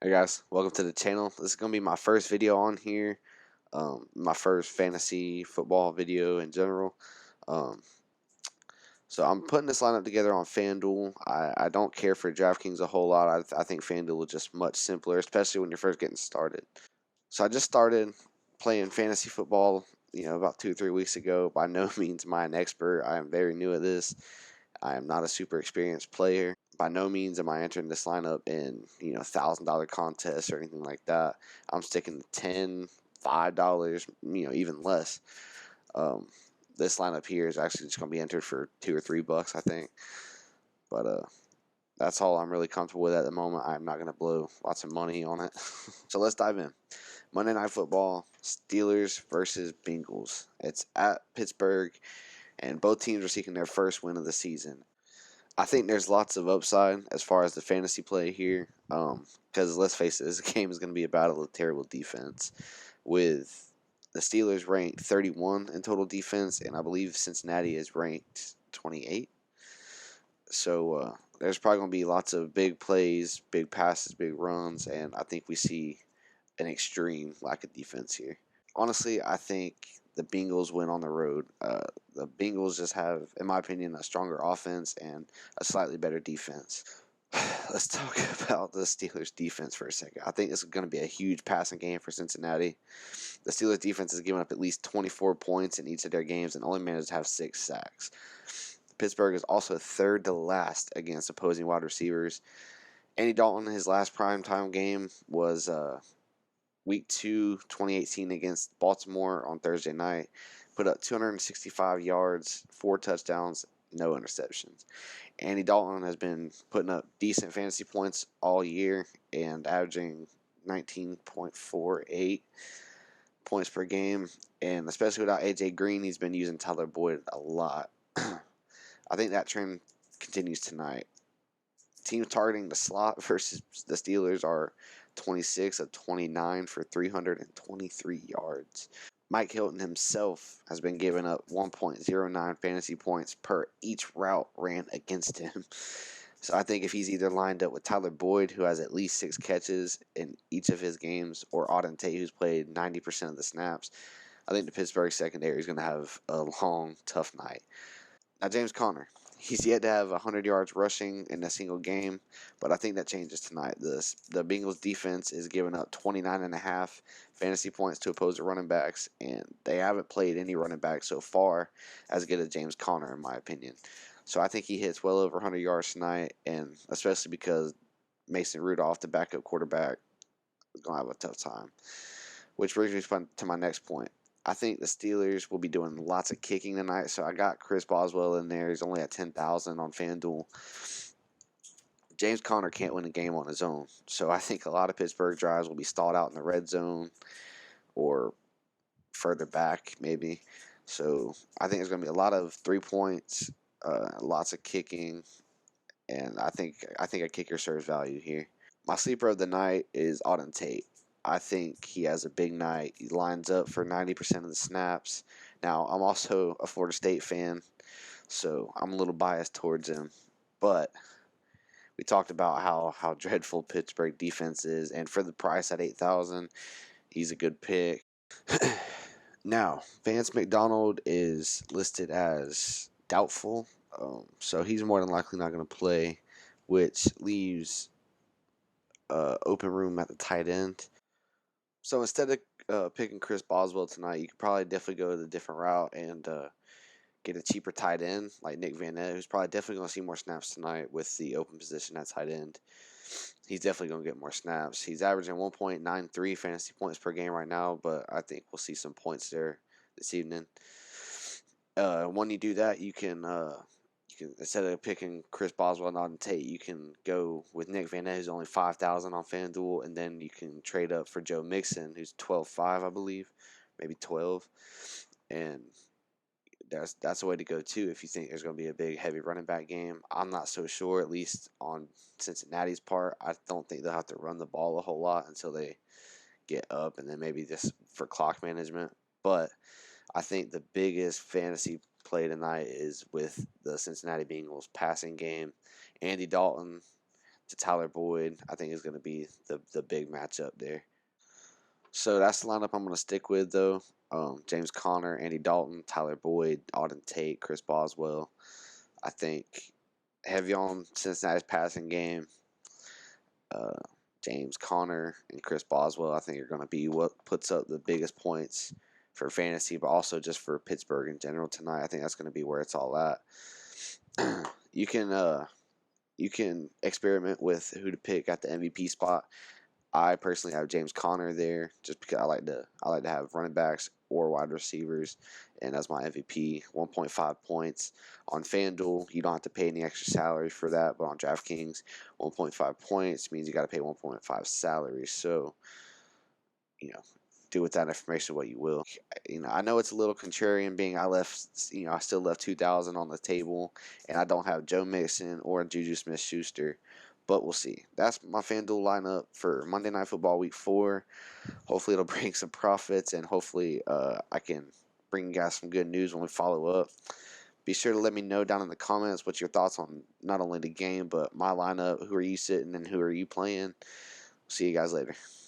Hey guys, welcome to the channel. This is going to be my first video on here, my first fantasy football video in general. Um, so I'm putting this lineup together on Fanduel. I don't care for DraftKings a whole lot. I think Fanduel is just much simpler, especially when you're first getting started. So I just started playing fantasy football, about 2 or 3 weeks ago. By no means am I an expert. I am very new at this. I am not a super experienced player. By no means am I entering this lineup in $1,000 contests or anything like that. I'm sticking to $5, even less. Um, this lineup here is actually just going to be entered for $2 or $3, I think. But that's all I'm really comfortable with at the moment. I'm not going to blow lots of money on it. So let's dive in. Monday Night Football, Steelers versus Bengals. It's at Pittsburgh, and both teams are seeking their first win of the season. I think there's lots of upside as far as the fantasy play here, because let's face it, this game is going to be a battle of terrible defense, with the Steelers ranked 31 in total defense, and I believe Cincinnati is ranked 28. So there's probably going to be lots of big plays, big passes, big runs, and I think we see an extreme lack of defense here. Honestly, I think the Bengals win on the road. The Bengals just have, in my opinion, a stronger offense and a slightly better defense. Let's talk about the Steelers' defense for a second. I think this is going to be a huge passing game for Cincinnati. The Steelers' defense has given up at least 24 points in each of their games and only managed to have 6 sacks. Pittsburgh is also third to last against opposing wide receivers. Andy Dalton, his last primetime game was Week 2, 2018 against Baltimore on Thursday night. Put up 265 yards, 4 touchdowns, no interceptions. Andy Dalton has been putting up decent fantasy points all year and averaging 19.48 points per game. And especially without A.J. Green, he's been using Tyler Boyd a lot. I think that trend continues tonight. Teams targeting the slot versus the Steelers are 26 of 29 for 323 yards. Mike Hilton himself has been giving up 1.09 fantasy points per each route ran against him. So I think if he's either lined up with Tyler Boyd, who has at least 6 catches in each of his games, or Auden Tate, who's played 90% of the snaps, I think the Pittsburgh secondary is going to have a long, tough night. Now, James Conner, he's yet to have 100 yards rushing in a single game, but I think that changes tonight. The Bengals defense is giving up 29.5 fantasy points to opposing running backs, and they haven't played any running back so far as good as James Conner, in my opinion. So I think he hits well over 100 yards tonight, and especially because Mason Rudolph, the backup quarterback, is going to have a tough time. Which brings me to my next point. I think the Steelers will be doing lots of kicking tonight, so I got Chris Boswell in there. He's only at 10,000 on FanDuel. James Conner can't win a game on his own, so I think a lot of Pittsburgh drives will be stalled out in the red zone or further back, maybe. So I think there's going to be a lot of 3 points, lots of kicking, and I think a kicker serves value here. My sleeper of the night is Auden Tate. I think he has a big night. He lines up for 90% of the snaps. Now, I'm also a Florida State fan, so I'm a little biased towards him. But we talked about how dreadful Pittsburgh defense is, and for the price at 8,000, he's a good pick. Now, Vance McDonald is listed as doubtful, so he's more than likely not going to play, which leaves open room at the tight end. So instead of picking Chris Boswell tonight, you could probably definitely go the different route and get a cheaper tight end like Nick Van Ness, who's probably definitely going to see more snaps tonight with the open position at tight end. He's definitely going to get more snaps. He's averaging 1.93 fantasy points per game right now, but I think we'll see some points there this evening. When you do that, you can instead of picking Chris Boswell and Auden Tate, you can go with Nick Van Ness, who's only 5,000 on FanDuel, and then you can trade up for Joe Mixon, who's 12.5, I believe, maybe 12, and that's a way to go too if you think there's going to be a big heavy running back game. I'm not so sure, at least on Cincinnati's part. I don't think they'll have to run the ball a whole lot until they get up, and then maybe just for clock management. But I think the biggest fantasy play tonight is with the Cincinnati Bengals passing game. Andy Dalton, to Tyler Boyd, I think is going to be the big matchup there. So that's the lineup I'm going to stick with, though. James Conner, Andy Dalton, Tyler Boyd, Auden Tate, Chris Boswell. I think heavy on Cincinnati's passing game. Uh, James Conner and Chris Boswell, I think, are going to be what puts up the biggest points for fantasy, but also just for Pittsburgh in general tonight. I think that's going to be where it's all at. you can experiment with who to pick at the MVP spot. I personally have James Conner there just because I like to have running backs or wide receivers, and as my MVP, 1.5 points on Fanduel. You don't have to pay any extra salary for that, but on DraftKings, 1.5 points means you got to pay 1.5 salary. So, you know, do with that information what you will. I know it's a little contrarian being I still left 2,000 on the table, and I don't have Joe Mixon or Juju Smith-Schuster. But we'll see. That's my FanDuel lineup for Monday Night Football Week 4. Hopefully it'll bring some profits, and hopefully I can bring you guys some good news when we follow up. Be sure to let me know down in the comments what your thoughts on not only the game, but my lineup. Who are you sitting and who are you playing? See you guys later.